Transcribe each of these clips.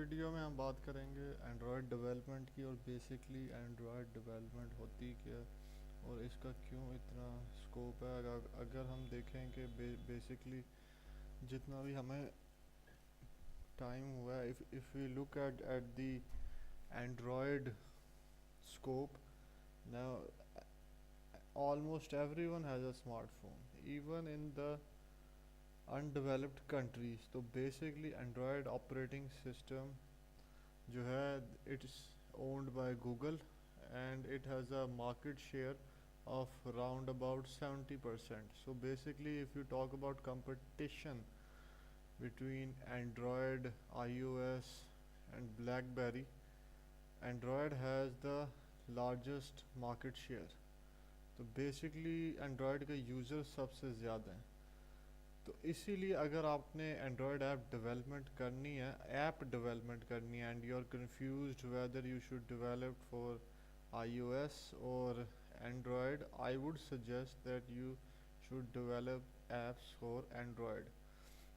Video میں ہم بات کریں گے اینڈرائڈ ڈیولپمنٹ کی، اور بیسکلی اینڈرائڈ ڈیولپمنٹ ہوتی کیا اور اس کا کیوں اتنا اسکوپ ہے۔ اگر ہم دیکھیں کہ بیسکلی جتنا بھی ہمیں ٹائم ہوا ہے، if we look at the Android scope now almost everyone has a smartphone even in the undeveloped countries. تو بیسکلی اینڈرائڈ آپریٹنگ سسٹم جو ہے it's owned by Google and it has a market share of around about 70%. So basically if you talk about competition between Android, iOS and BlackBerry, Android has the largest market share. تو basically Android کا user سب سے زیادہ ہیں، تو اسی لیے اگر آپ نے اینڈرائڈ ایپ ڈیولپمنٹ کرنی ہے، and you are confused whether you should develop for I O S اور Android, I would suggest that you should develop apps for Android,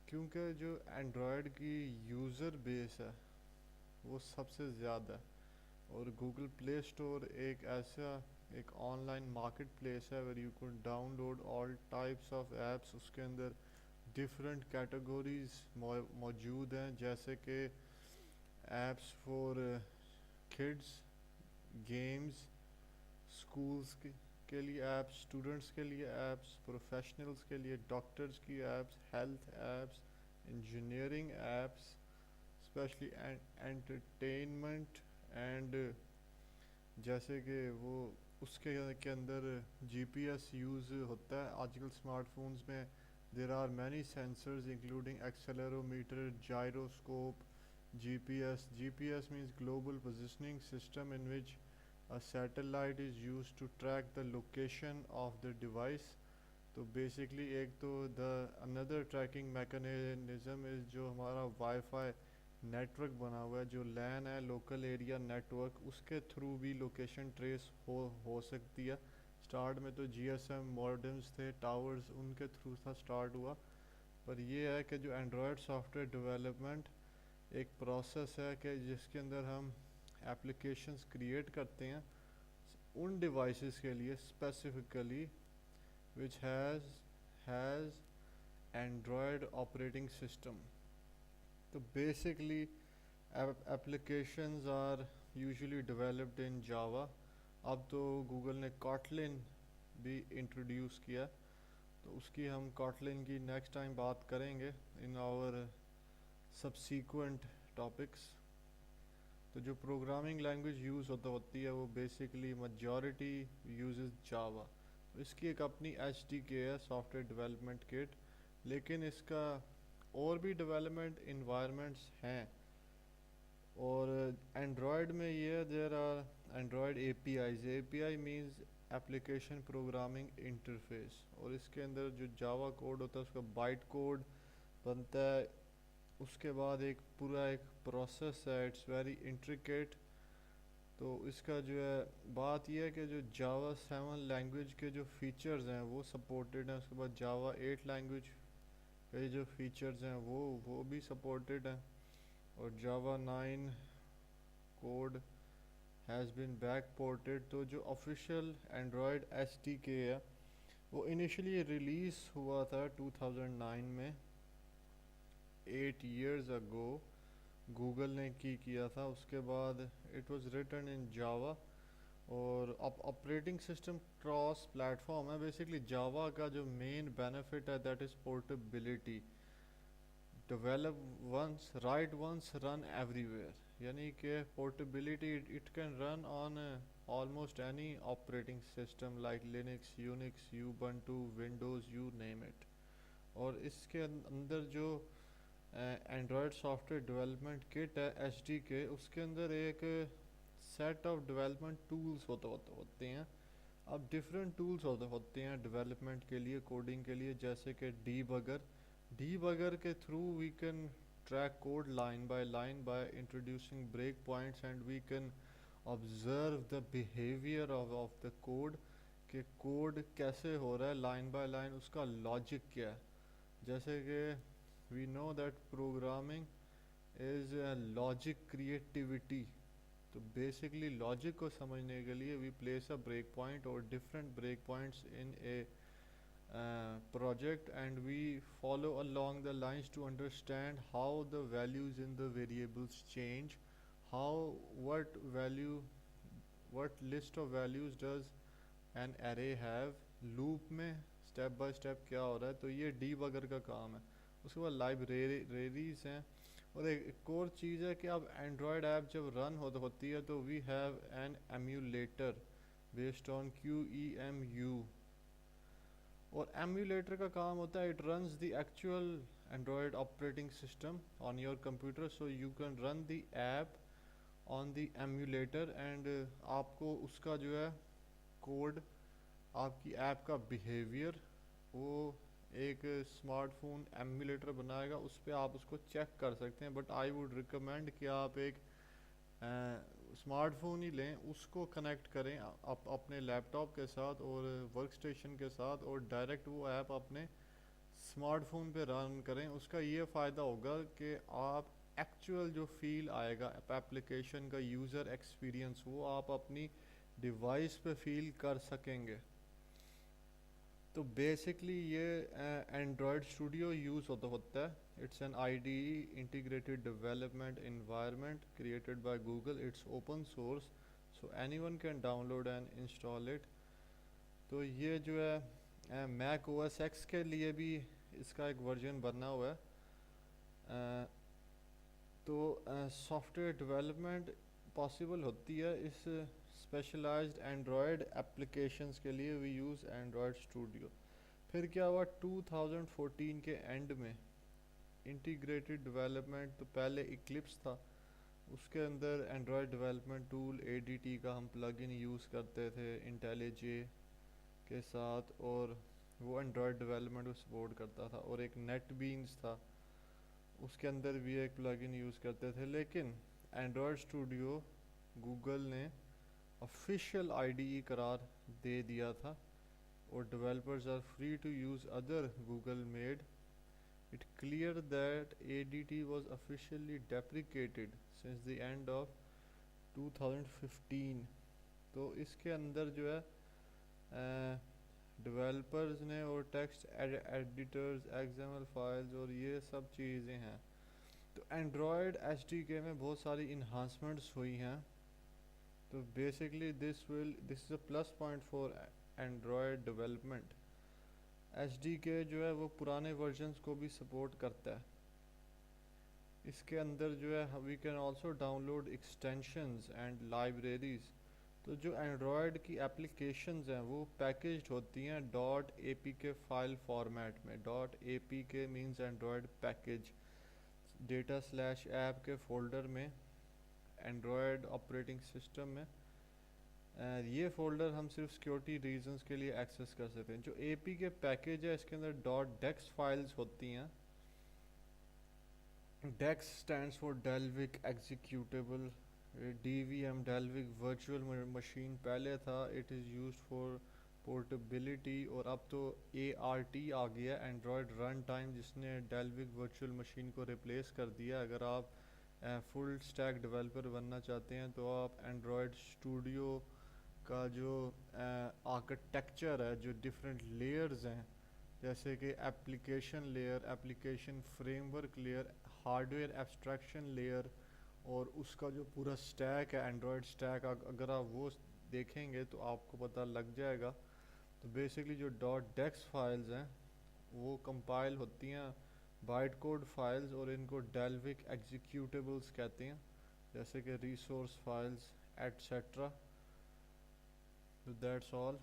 کیونکہ جو اینڈرائڈ کی یوزر بیس ہے وہ سب سے زیادہ ہے، اور گوگل پلے اسٹور ایک آن لائن مارکیٹ پلیس ہے where you can download all types of apps. اس کے اندر ڈفرینٹ کیٹیگوریز موجود ہیں، جیسے کہ apps for kids, games, schools کے لیے ایپس، اسٹوڈنٹس کے لیے ایپس، پروفیشنلز کے لیے، ڈاکٹرز کی apps, health apps, engineering apps, specially entertainment, and جیسے کہ وہ اس کے اندر جی پی ایس یوز ہوتا ہے آج کل اسمارٹ فونز میں۔ There are many sensors including accelerometer, gyroscope, G P S means global positioning system in which a satellite is used to track the location of the device. تو basically ایک تو another tracking mechanism is جو ہمارا wi fi net work بنا ہوا ہے، جو لین ہے لوکل ایریا نیٹ ورک، اس کے تھرو بھی لوکیشن ٹریس ہو سکتی ہے۔ سٹارٹ میں تو جی ایس ایم ماڈمز تھے، ٹاورز، ان کے تھرو تھا سٹارٹ ہوا، پر یہ ہے کہ جو اینڈرائڈ سافٹ ویئر ڈیولپمنٹ ایک پروسیس ہے کہ جس کے اندر ہم ایپلیکیشنز کریٹ کرتے ہیں ان ڈیوائسز کے لیے specifically which has Android operating system. تو basically applications are usually developed in Java. اب تو گوگل نے کاٹلن بھی انٹروڈیوس کیا، تو اس کی ہم کاٹلن کی نیکسٹ ٹائم بات کریں گے ان آور سبسیکوینٹ ٹاپکس۔ تو جو پروگرامنگ لینگویج یوز ہوتی ہے وہ بیسکلی میجورٹی یوزز جاوا، تو اس کی ایک اپنی ایچ ڈی کے ہے، سافٹ ویئر ڈیولپمنٹ کٹ، لیکن اس کا اور بھی ڈیولپمنٹ انوائرمنٹس ہیں۔ اور اینڈرائڈ میں یہ there are Android A P I means application programming interface, اور اس کے اندر جو جاوا کوڈ ہوتا ہے اس کا بائٹ کوڈ بنتا ہے، اس کے بعد ایک پورا ایک پروسیس ہے، اٹس ویری انٹریکیٹ۔ تو اس کا جو ہے بات یہ ہے کہ جو جاوا 7 لینگویج کے جو فیچرز ہیں وہ سپورٹڈ ہیں، اس کے بعد جاوا 8 لینگویج کے جو فیچرز ہیں وہ بھی سپورٹڈ ہیں، اور جاوا 9 code has been back ported. تو جو آفیشیل اینڈرائڈ ایس ڈی کے ہے وہ انیشلی ریلیز ہوا تھا 2009 میں، 8 years ago گوگل نے کیا تھا، اس کے بعد it was written in Java, اور operating system cross platform ہے۔ بیسکلی جاوا کا جو مین بینیفٹ ہے that is portability, develop once write once run everywhere, یعنی کہ portability, it can run on almost any operating system like Linux, Unix, Ubuntu, Windows, you name it. اور اس کے اندر جو Android software development kit ہے H D کے، اس کے اندر ایک سیٹ آف ڈیولپمنٹ ٹولز ہوتے ہیں۔ اب ڈفرینٹ ٹولز ہوتے ہیں ڈیولپمنٹ کے لیے، کوڈنگ کے لیے، جیسے کہ ڈی بگر کے through we can track code line by introducing break points, and we can observe the behaviour of the code, کہ کوڈ کیسے ہو رہا ہے لائن بائی لائن، اس کا لاجک کیا ہے۔ جیسے کہ we know that programming is logic creativity. تو بیسکلی لاجک کو سمجھنے کے لیے we place a break point اور different break points in a project, and we follow along the lines to understand how the values in the variables change, how what list of values does an array have, loop میں step by step کیا ہو رہا ہے. تو یہ D بگر کا کام ہے. اس کے بعد لائبریریز ہیں. اور ایک اور چیز ہے کہ اب اینڈرائڈ ایپ جب رن ہوتی ہے تو we have an emulator based on QEMU. اور ایمولیٹر کا کام ہوتا ہے it runs the actual Android operating system on your computer, so you can run the app on the emulator, and آپ کو اس کا جو ہے کوڈ, آپ کی ایپ کا بیہیویئر وہ ایک اسمارٹ فون ایمولیٹر بنائے گا. اس پہ آپ اس کو چیک کر سکتے ہیں. بٹ آئی ووڈ ریکمینڈ کہ آپ ایک اسمارٹ فون ہی لیں, اس کو کنیکٹ کریں اپنے لیپ ٹاپ کے ساتھ اور ورک اسٹیشن کے ساتھ, اور ڈائریکٹ وہ ایپ اپنے اسمارٹ فون پہ رن کریں. اس کا یہ فائدہ ہوگا کہ آپ ایکچوئل جو فیل آئے گا اپلیکیشن کا, یوزر ایکسپیرینس, وہ آپ اپنی ڈیوائس پہ فیل کر سکیں گے. تو بیسکلی یہ اینڈرائڈ اسٹوڈیو یوز ہوتا ہے. It's an IDE integrated development environment created by Google. It's open source so anyone can download and install it. تو یہ جو ہے میک او ایس ایکس کے لیے بھی اس کا ایک ورژن بنا ہوا ہے. تو سافٹ ویئر ڈیولپمنٹ پاسبل ہوتی ہے اس اسپیشلائزڈ اینڈرائڈ اپلیکیشنز کے لیے. We use Android studio. پھر کیا ہوا 2014 کے اینڈ میں انٹیگریٹڈ ڈیولپمنٹ. تو پہلے ایکلپس تھا, اس کے اندر اینڈرائڈ ڈیولپمنٹ ٹول ADT کا ہم پلگ ان یوز کرتے تھے انٹیلیجے کے ساتھ, اور وہ اینڈرائڈ ڈیولپمنٹ کو سپورٹ کرتا تھا. اور ایک نیٹ بینز تھا, اس کے اندر بھی ایک پلگ ان یوز کرتے تھے. لیکن اینڈرائڈ اسٹوڈیو گوگل نے آفیشیل IDE قرار دے دیا تھا, اور developers are free to use other Google made. It clear that ADT was officially deprecated since the end of 2015. تو اس کے اندر جو ہے ڈیولپرز نے اور ٹیکسٹ ایڈیٹرز, XML فائلز اور یہ سب چیزیں ہیں. تو اینڈرائڈ SDK میں بہت ساری انہانسمنٹس ہوئی ہیں. تو basically this is a plus point for Android development. SDK جو ہے وہ پرانے ورژنس کو بھی سپورٹ کرتا ہے. اس کے اندر جو ہے we can also download extensions and libraries. تو جو اینڈرائڈ کی اپلیکیشنز ہیں وہ پیکیجڈ ہوتی ہیں .apk فائل فارمیٹ میں. .apk means Android package. Data app کے فولڈر میں اینڈرائڈ آپریٹنگ سسٹم میں. یہ فولڈر ہم صرف سیکیورٹی ریزنز کے لیے ایکسیس کر سکتے ہیں. جو APK پیکیج ہے اس کے اندر .dex فائلز ہوتی ہیں. dex stands for Dalvik executable. DVM Dalvik virtual machine پہلے تھا. it is used for portability, اور اب تو ART آ گیا اینڈرائڈ رن ٹائم, جس نے Dalvik virtual machine کو ریپلیس کر دیا. اگر آپ فل اسٹیک ڈیولپر بننا چاہتے ہیں تو آپ اینڈرائڈ اسٹوڈیو کا جو آرکیٹیکچر ہے, جو ڈفرینٹ لیئرز ہیں, جیسے کہ application layer, application frame work layer, hard where abstraction layer, اور اس کا جو پورا اسٹیک ہے اینڈرائڈ اسٹیک, اگر آپ وہ دیکھیں گے تو آپ کو پتہ لگ جائے گا. تو بیسکلی جو .dex فائلز ہیں وہ کمپائل ہوتی ہیں بائٹ کوڈ فائلز, اور ان کو Dalvik ایگزیکیوٹیبلز کہتے ہیں, جیسے کہ resource files et cetera. So that's all.